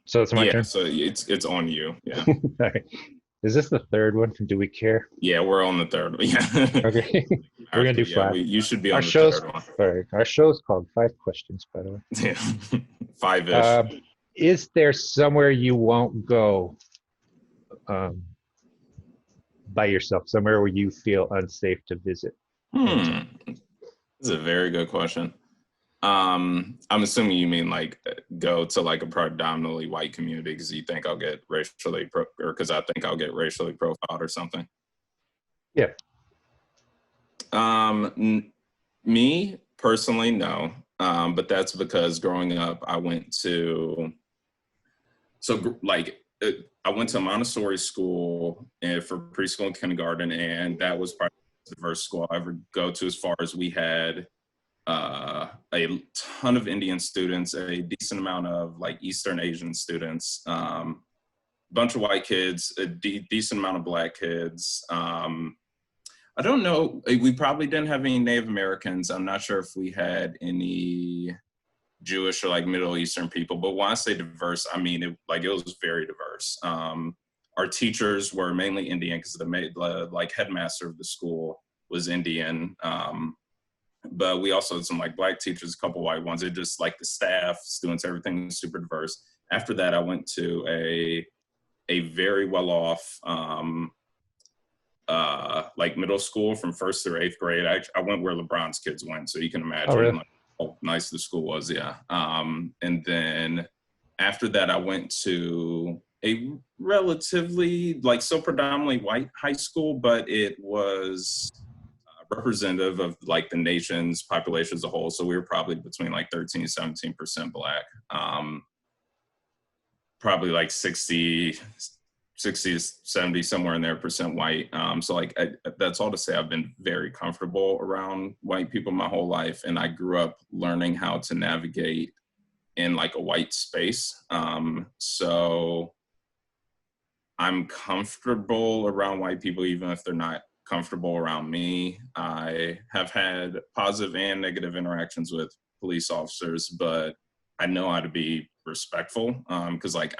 So it's my Yeah, turn. so it's on you. Yeah. All right. Is this the third one? Do we care? Yeah, we're on the third one. Yeah. Okay. We're gonna do Actually, yeah, five. we you should be Our on the show's third one. sorry. Our show's called Five Questions, by the way. Yeah. Five-ish. Um, is there somewhere you won't go um, by yourself? Somewhere where you feel unsafe to visit anytime? Hmm. This is a very good question. I'm assuming you mean like go to like a predominantly white community because you think I'll get or because I think I'll get racially profiled or something. Yeah. Um, Me personally, no. But that's because growing up, I went to I went to a Montessori school and for preschool and kindergarten, and that was probably the first school I ever go to. As far as we had a ton of Indian students, a decent amount of like Eastern Asian students, bunch of white kids, a decent amount of black kids. I don't know. We probably didn't have any Native Americans. I'm not sure if we had any Jewish or like Middle Eastern people. But when I say diverse, I mean it was very diverse. Our teachers were mainly Indian because the like headmaster of the school was Indian. But we also had some like black teachers, a couple white ones. It just like the staff, students, everything was super diverse. After that, I went to a very well off like middle school from first through eighth grade. I went where LeBron's kids went, so you can Oh, imagine really? like how nice the school was. Yeah. And then after that, I went to a relatively like so predominantly white high school, but it was representative of like the nation's population as a whole. So we were probably between like 13 and 17% black. Probably like 60 to 70, somewhere in there, percent white. So like that's all to say I've been very comfortable around white people my whole life. And I grew up learning how to navigate in like a white space. So I'm comfortable around white people, even if they're not comfortable around me. I have had positive and negative interactions with police officers, but I know how to be respectful. Because like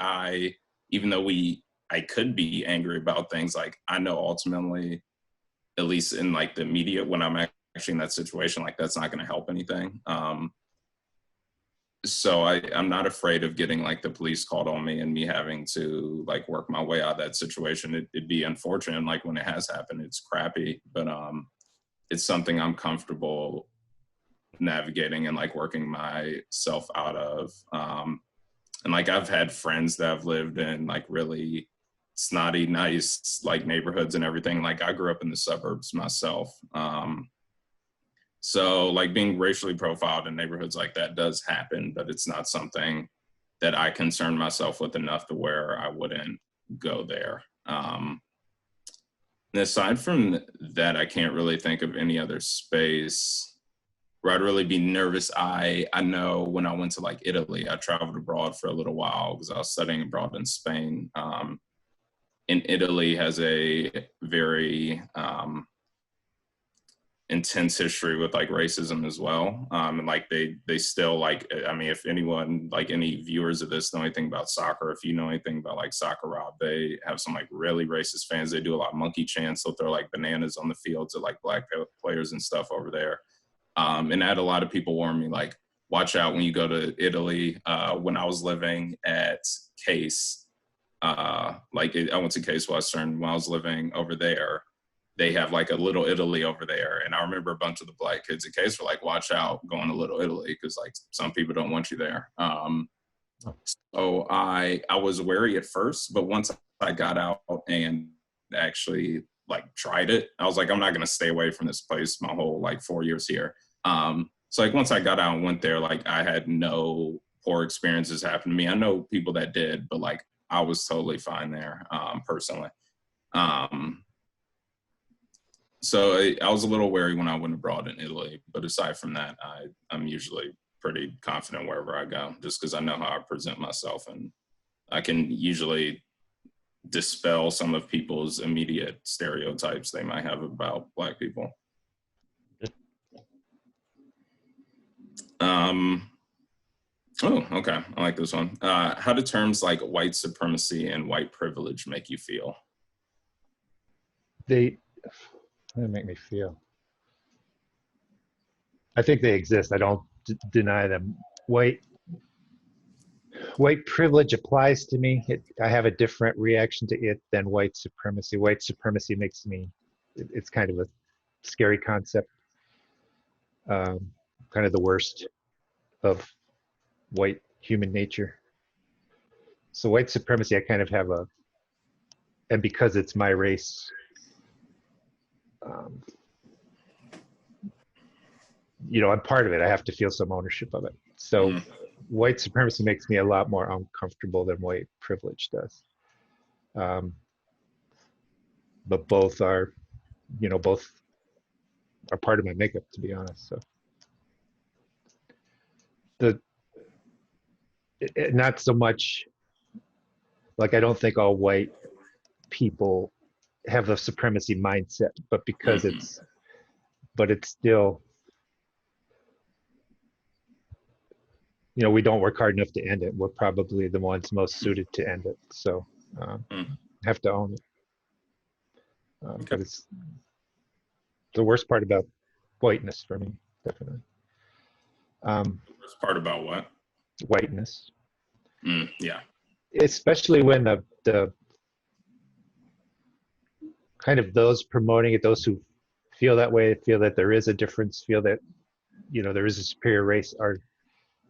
even though I could be angry about things, like I know ultimately, at least in like the media, when I'm actually in that situation, like that's not going to help anything. So I'm not afraid of getting like the police called on me and me having to like work my way out of that situation. It'd be unfortunate, like when it has happened, it's crappy, but it's something I'm comfortable navigating and like working myself out of. And like I've had friends that have lived in like really snotty, nice like neighborhoods and everything. Like I grew up in the suburbs myself. So like being racially profiled in neighborhoods like that does happen, but it's not something that I concern myself with enough to where I wouldn't go there. And aside from that, I can't really think of any other space where I'd really be nervous. I know when I went to like Italy, I traveled abroad for a little while because I was studying abroad in Spain. And Italy has a very intense history with like racism as well. And like they still like, I mean, if anyone, like any viewers of this know anything about soccer, if you know anything about like soccer, Rob, they have some like really racist fans. They do a lot of monkey chants. They'll throw like bananas on the fields of like black players and stuff over there. And I had a lot of people warn me like, watch out when you go to Italy. When I was living at Case, I went to Case Western when I was living over there. They have like a Little Italy over there, and I remember a bunch of the black kids at Case were like, "Watch out going to Little Italy," because like some people don't want you there. Oh, So I was wary at first, but once I got out and actually like tried it, I was like, I'm not gonna stay away from this place my whole like 4 years here. So like once I got out and went there, like I had no poor experiences happen to me. I know people that did, but like I was totally fine there, personally. Um, so I was a little wary when I went abroad in Italy, but aside from that, I'm usually pretty confident wherever I go, just because I know how I present myself, and I can usually dispel some of people's immediate stereotypes they might have about Black people. Um, Oh, okay. I like this one. How do terms like white supremacy and white privilege make you feel? They make me feel. I think they exist. I don't deny them. White privilege applies to me. I have a different reaction to it than white supremacy. White supremacy makes me, it's kind of a scary concept, um, kind of the worst of white human nature. So white supremacy, I kind of have and because it's my race, um, I'm part of it. I have to feel some ownership of it. So Mm, white supremacy makes me a lot more uncomfortable than white privilege does. Um, but both are part of my makeup, to be honest. So the not so much like I don't think all white people have a supremacy mindset, but mhm. but it's still, we don't work hard enough to end it. We're probably the ones most suited to end it. So um, Mm, have to own it. okay. But it's the worst part about whiteness for me, definitely. First part about what? Whiteness, Yeah. especially when the kind of those promoting it, those who feel that way, feel that there is a difference, feel that there is a superior race, are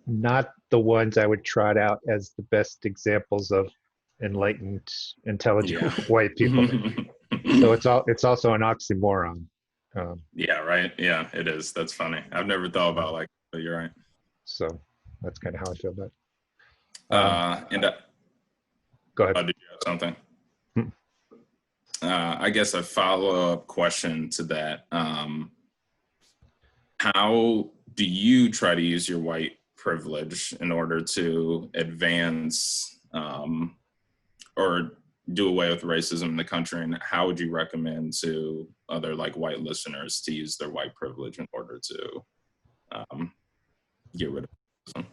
not the ones I would trot out as the best examples of enlightened, intelligent Yeah. white people. So it's also an oxymoron. Um, Yeah, right. Yeah, it is. That's funny. I've never thought so about it like that, but you're right. so that's kind of how I feel about it. And Go ahead. did you have something? Hmm. I guess a follow-up question to that. How do you try to use your white privilege in order to advance or do away with racism in the country? And how would you recommend to other like white listeners to use their white privilege in order to um, get rid of racism?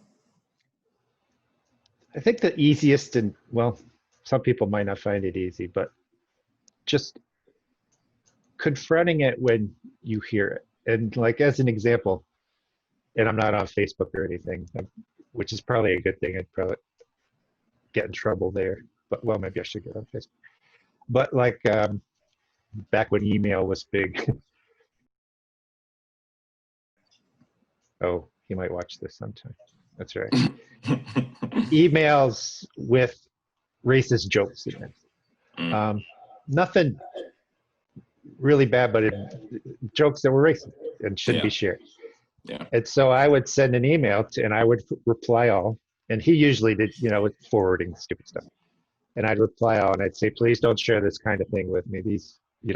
I think the easiest, and well, some people might not find it easy, but just confronting it when you hear it. And like as an example, and I'm not on Facebook or anything, which is probably a good thing. I'd probably get in trouble there, but well, maybe I should get on Facebook. But like back when email was big, oh, he might watch this sometime. That's right. Emails with racist jokes in them. Mm, Um, Nothing really bad, but jokes that were racist and shouldn't yeah, be shared. yeah. And so I would send an email and I would reply all. And he usually did, with forwarding stupid stuff. And I'd reply all and I'd say, please don't share this kind of thing with me.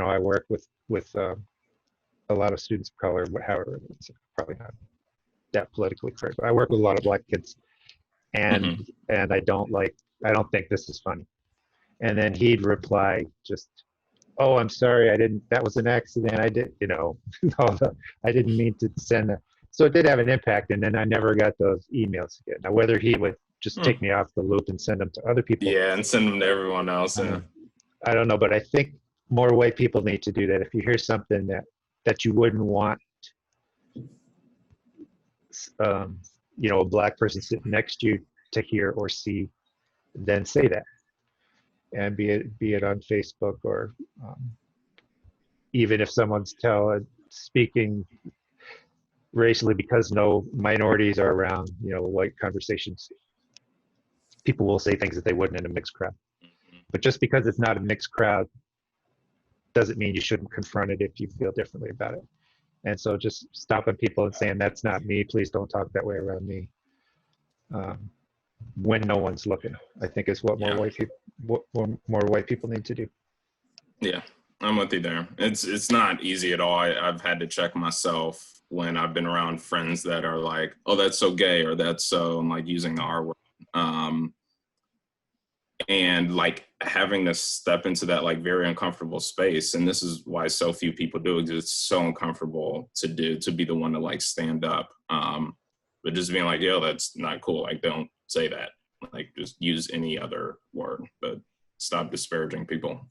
I work with a lot of students of color, however, it's probably not that politically correct, but I work with a lot of black kids, Hmm. and I don't think this is funny. And then he'd reply just, oh, I'm sorry, I didn't, that was an accident. I did, I didn't mean to send that. So it did have an impact, and then I never got those emails again. Now, whether he would just take me off the loop and send them to other people, Yeah, and send them to everyone else. Yeah. uh, I don't know, but I think more white people need to do that. If you hear something that you wouldn't want, um, a black person sitting next to you to hear or see, then say that, and be it on Facebook or um, even if someone's speaking racially because no minorities are around, white conversations, people will say things that they wouldn't in a mixed crowd. But just because it's not a mixed crowd doesn't mean you shouldn't confront it if you feel differently about it. And so just stopping people and saying, that's not me, please don't talk that way around me, um, when no one's looking, I think is what Yeah. more white people need to do. Yeah, I'm with you there. It's not easy at all. I've had to check myself when I've been around friends that are like, "Oh, that's so gay," or "That's so," I'm like using the R word. Um, and like having to step into that like very uncomfortable space, and this is why so few people do it, because it's so uncomfortable to be the one to like stand up. but just being like, yo, that's not cool. Like, don't say that. Like, just use any other word, but stop disparaging people.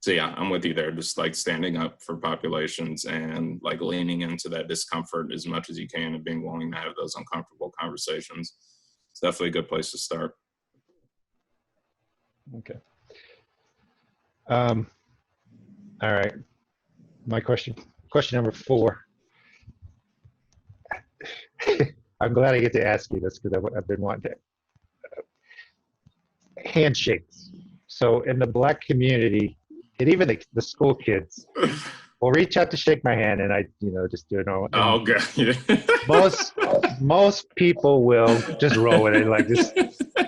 So yeah, I'm with you there. Just like standing up for populations and like leaning into that discomfort as much as you can and being willing to have those uncomfortable conversations. It's definitely a good place to start. Okay. All right. My question number 4. I'm glad I get to ask you this because I've been wanting to. Handshakes. So in the Black community, and even the school kids will reach out to shake my hand, and I, just Oh, God. Yeah. most people will just roll with it like this.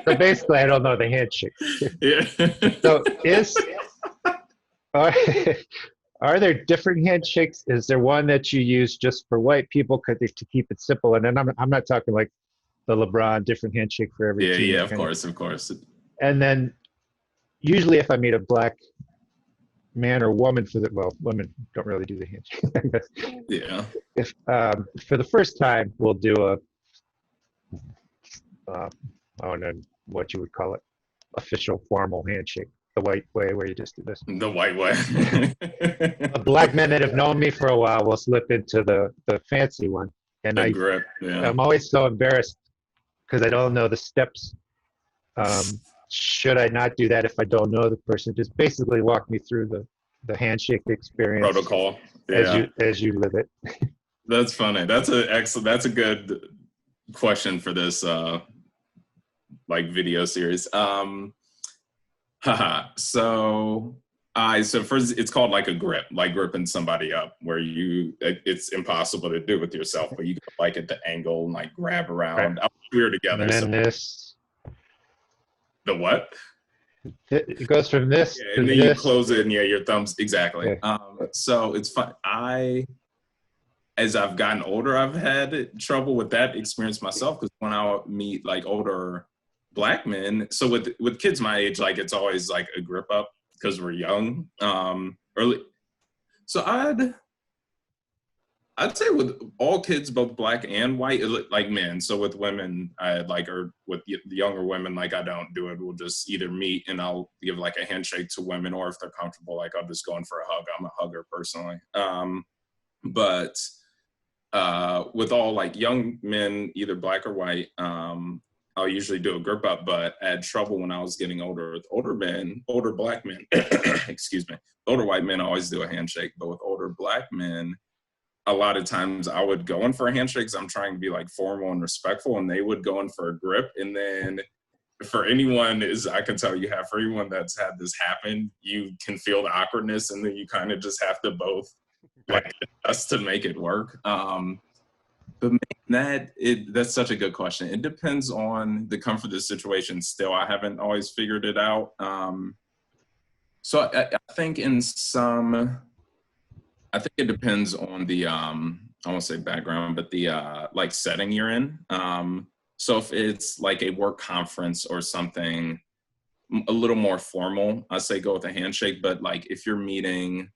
So basically, I don't know the handshake. Yeah. So are there different handshakes? Is there one that you use just for white people to keep it simple? And then I'm not talking like the LeBron different handshake for every team. Yeah, of course. And then usually if I meet a Black man or woman women don't really do the handshake. Yeah. If for the first time we'll do I don't know what you would call it, official formal handshake, the white way where you just do this. The white way. Black men that have known me for a while will slip into the fancy one, and grip. Yeah. I'm always so embarrassed because I don't know the steps. Should I not do that if I don't know the person? Just basically walk me through the handshake experience protocol as you live it. That's funny. That's a good question for this like video series. So first, it's called like a grip, like gripping somebody up, where it's impossible to do with yourself, but you can like at the angle and like grab around. Right. We were together. And then this. The what? It goes from this to and then this. You close it and your thumbs, exactly. Yeah. So it's fun. As I've gotten older, I've had trouble with that experience myself, because when I meet like older Black men, so with kids my age, like it's always like a grip up because we're young, early. So I'd say with all kids, both Black and white, like men. So with women, or with the younger women, like I don't do it. We'll just either meet and I'll give like a handshake to women, or if they're comfortable, like I'll just go in for a hug. I'm a hugger personally. But with all like young men, either Black or white, I'll usually do a grip up, but I had trouble when I was getting older with older Black men, excuse me, older white men, I always do a handshake, but with older Black men, a lot of times I would go in for a handshake because I'm trying to be like formal and respectful, and they would go in for a grip. And then for anyone that's had this happen, you can feel the awkwardness, and then you kind of just have to both like adjust to make it work. But man, that's such a good question. It depends on the comfort of the situation. Still, I haven't always figured it out. So I think I think it depends on the, I won't say background, but the like setting you're in. So if it's like a work conference or something a little more formal, I say go with a handshake. But like if you're meeting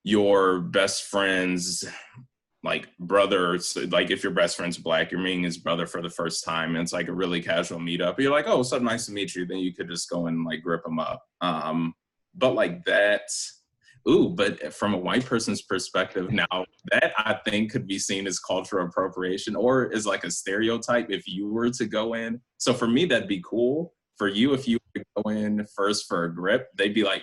your best friend's like brother, like if your best friend's Black, you're meeting his brother for the first time, and it's like a really casual meetup. You're like, oh, what's up? Nice to meet you. Then you could just go and like grip him up. But like that. But from a white person's perspective, now that I think could be seen as cultural appropriation or as like a stereotype if you were to go in. So for me, that'd be cool. For you, if you were to go in first for a grip, they'd be like,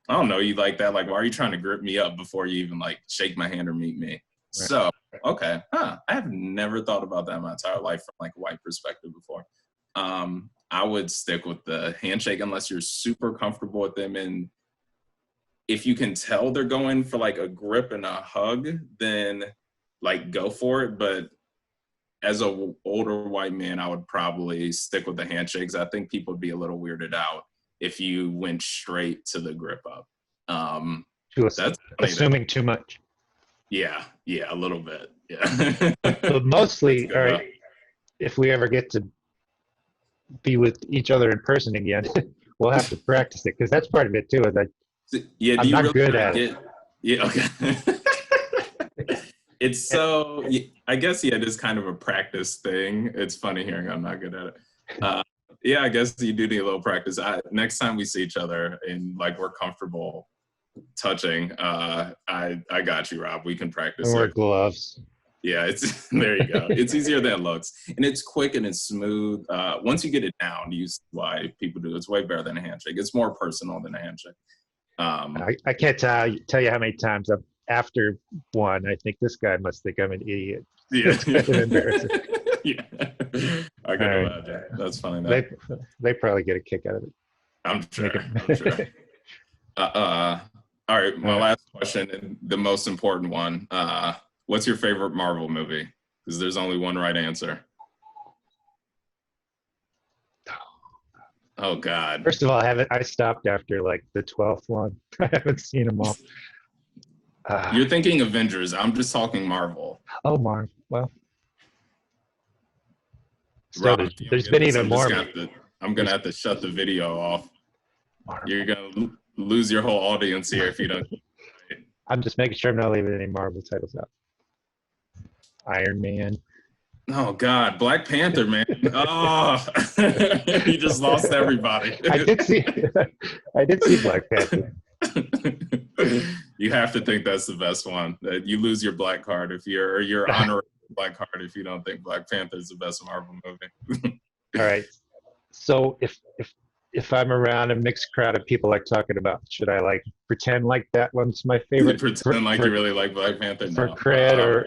I don't know, you like that? Like, why are you trying to grip me up before you even like shake my hand or meet me? Right. So, okay. I have never thought about that in my entire life from like a white perspective before. I would stick with the handshake unless you're super comfortable with them, and if you can tell they're going for like a grip and a hug, then like go for it. But as a older white man, I would probably stick with the handshakes. I think people would be a little weirded out if you went straight to the grip up. That's assuming too much. Yeah, a little bit. Yeah. But mostly, all right, if we ever get to be with each other in person again, we'll have to practice it, because that's part of it too. Is Yeah, I'm not good at it. Yeah, okay. It's so, I guess, yeah, it is kind of a practice thing. It's funny hearing I'm not good at it. Yeah, I guess you do need a little practice. Next time we see each other and like we're comfortable touching, I got you, Rob. We can practice And wear it. gloves. Yeah, it's there you go. It's easier than it looks, and it's quick and it's smooth. Once you get it down, you see why people do it. It's way better than a handshake. It's more personal than a handshake. I can't tell you how many times after one, I think this guy must think I'm an idiot. Yeah, It's kind of embarrassing. yeah. I can imagine. That's funny. They probably get a kick out of it. I'm sure. I'm sure. All right, my last question, and the most important one. What's your favorite Marvel movie? Because there's only one right answer. Oh God. First of all, I stopped after like the 12th one. I haven't seen them all. You're thinking Avengers. I'm just talking Marvel. Oh, Marvel. Well, so Rob, there's been even more. I'm gonna have to shut the video off. Marvel. You're gonna lose your whole audience here if you don't. I'm just making sure I'm not leaving any Marvel titles out. Iron Man. Oh God, Black Panther, man. Oh, you just lost everybody. I did see Black Panther. You have to think that's the best one. You lose your black card if your honorary black card if you don't think Black Panther is the best Marvel movie. All right. So if I'm around a mixed crowd of people like talking about, should I like pretend like that one's my favorite? Pretend like you really like Black Panther for cred,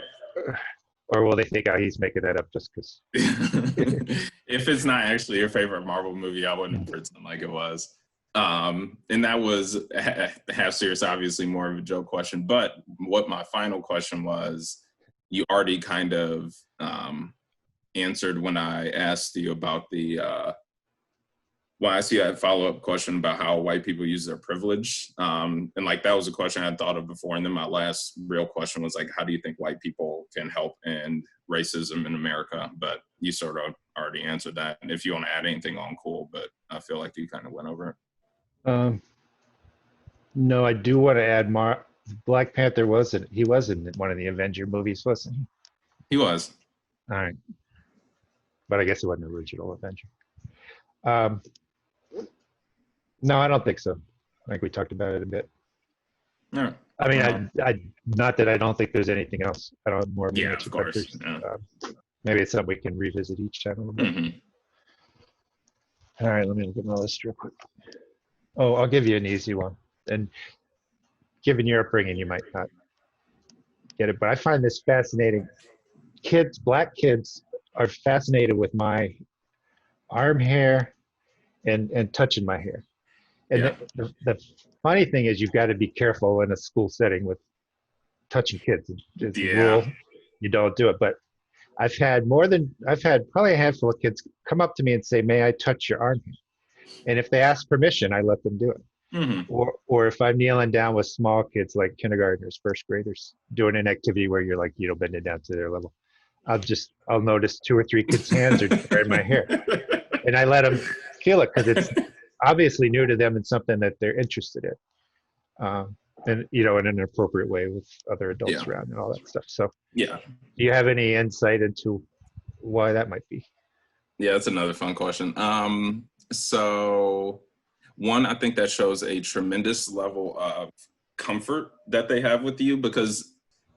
or will they think, oh, he's making that up just because? If it's not actually your favorite Marvel movie, I wouldn't pretend like it was. And that was half serious, obviously more of a joke question. But what my final question was, you already kind of answered when I asked you about I see a follow-up question about how white people use their privilege. And like, that was a question I had thought of before. And then my last real question was like, how do you think white people can help end racism in America? But you sort of already answered that. And if you want to add anything on, cool, but I feel like you kind of went over it. No, I do want to add Black Panther wasn't in one of the Avenger movies, wasn't he? He was. All right. But I guess it wasn't the original Avenger. No, I don't think so. I think we talked about it a bit. All right. I mean, I not that I don't think there's anything else. I don't have more. Yeah, of course. Yeah. Maybe it's something we can revisit each time a little bit. All right, let me look at my list real quick. Oh, I'll give you an easy one. And given your upbringing, you might not get it, but I find this fascinating. Black kids are fascinated with my arm hair and touching my hair. And the funny thing is, you've got to be careful in a school setting with touching kids. It's a rule. You don't do it. But I've had probably a handful of kids come up to me and say, "May I touch your arm?" And if they ask permission, I let them do it. Mm-hmm. Or if I'm kneeling down with small kids like kindergartners, first graders, doing an activity where you're like, bending down to their level, I'll notice 2 or 3 kids' hands are in my hair, and I let them feel it because it's obviously new to them and something that they're interested in, and in an appropriate way with other adults around and all that stuff. So do you have any insight into why that might be? Yeah, that's another fun question. So one, I think that shows a tremendous level of comfort that they have with you, because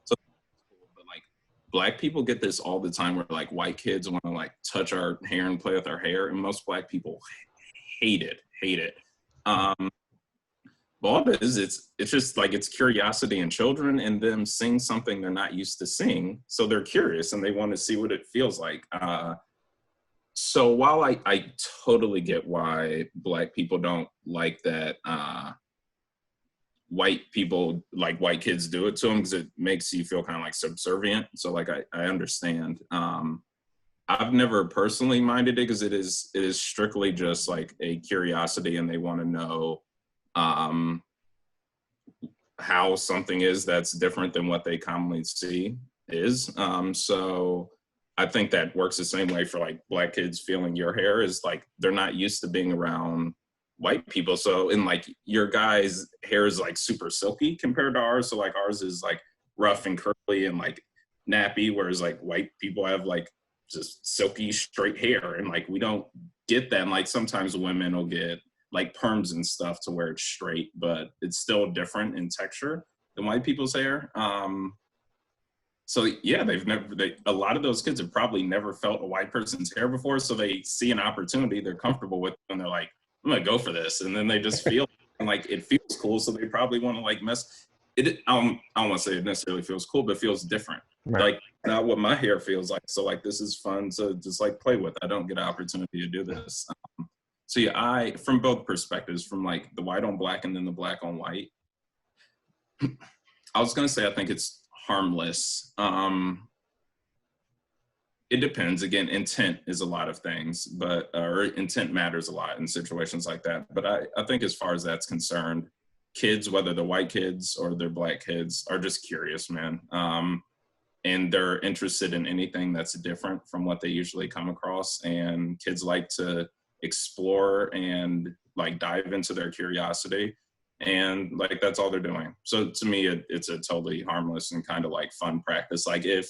like Black people get this all the time where like white kids want to like touch our hair and play with our hair, and most Black people hate it. All it is, it's just like, it's curiosity in children and them seeing something they're not used to seeing. So they're curious and they want to see what it feels like. So while I totally get why Black people don't like that, white people, like white kids do it to them, because it makes you feel kind of like subservient. So like, I understand. I've never personally minded it, because it is strictly just like a curiosity, and they want to know how something is that's different than what they commonly see is. So I think that works the same way for like Black kids feeling your hair, is like they're not used to being around white people. So in like your guys' hair is like super silky compared to ours. So like ours is like rough and curly and like nappy, whereas like white people have like just silky straight hair, and like we don't get that. And, like sometimes women will get like perms and stuff to where it's straight, but it's still different in texture than white people's hair. So yeah, a lot of those kids have probably never felt a white person's hair before. So they see an opportunity, they're comfortable with it, and they're like, I'm gonna go for this. And then they just feel and like it feels cool. So they probably want to like mess it. I don't want to say it necessarily feels cool, but it feels different. Right. Like not what my hair feels like. So like, this is fun to just like play with. I don't get an opportunity to do this. So yeah, from both perspectives, from like the white on black and then the black on white, I was gonna say, I think it's harmless. It depends. Again, intent is a lot of things, but or intent matters a lot in situations like that. But I think as far as that's concerned, kids, whether they're white kids or they're black kids, are just curious, man. And they're interested in anything that's different from what they usually come across. And kids like to explore and like dive into their curiosity. And like, that's all they're doing. So to me, it's a totally harmless and kind of like fun practice. Like if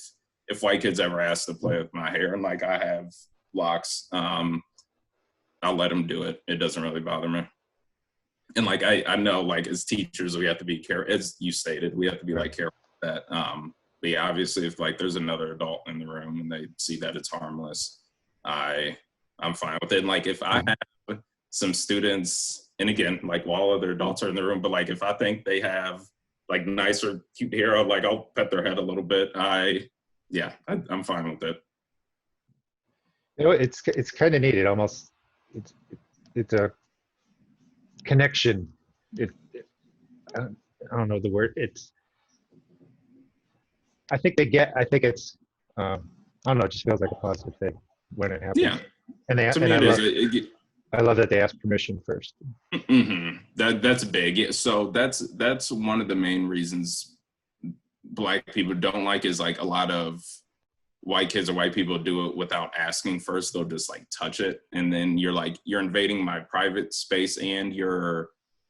white kids ever ask to play with my hair and like I have locks, I'll let them do it. It doesn't really bother me. And like, I know like as teachers, we have to be careful, as you stated, we have to be like careful with that. But yeah, obviously if like there's another adult in the room and they see that it's harmless, I'm fine with it. And like if I have some students, and again, like while other adults are in the room, but like if I think they have like nice or cute hair, I'll pet their head a little bit. I'm fine with it. You know, it's kind of neat. It almost it's a connection. I don't know the word. I think it's I don't know. It just feels like a positive thing when it happens. Yeah. And to me, I love that they ask permission first. Mm-hmm. That's big. Yeah, so that's one of the main reasons Black people don't like is like a lot of white kids or white people do it without asking first. They'll just like touch it, and then you're invading my private space, and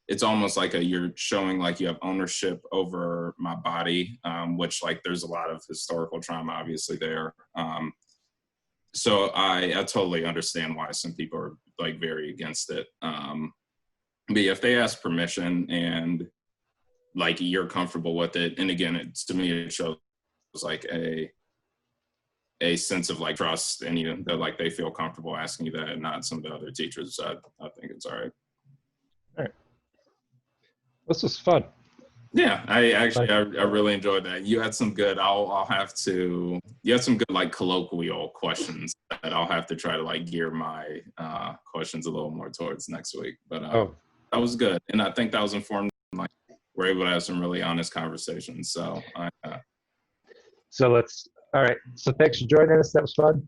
it's almost like you're showing like you have ownership over my body, which like there's a lot of historical trauma obviously there. So I totally understand why some people are like very against it. But yeah, if they ask permission and like you're comfortable with it, and again, to me, it shows like a sense of like trust and that like they feel comfortable asking you that, and not some of the other teachers. I think it's all right. All right. This was fun. Yeah, I really enjoyed that. You had some good. You had some good like colloquial questions that I'll have to try to like gear my questions a little more towards next week. But that was good, and I think that was informative. Like we're able to have some really honest conversations. So all right. So thanks for joining us. That was fun.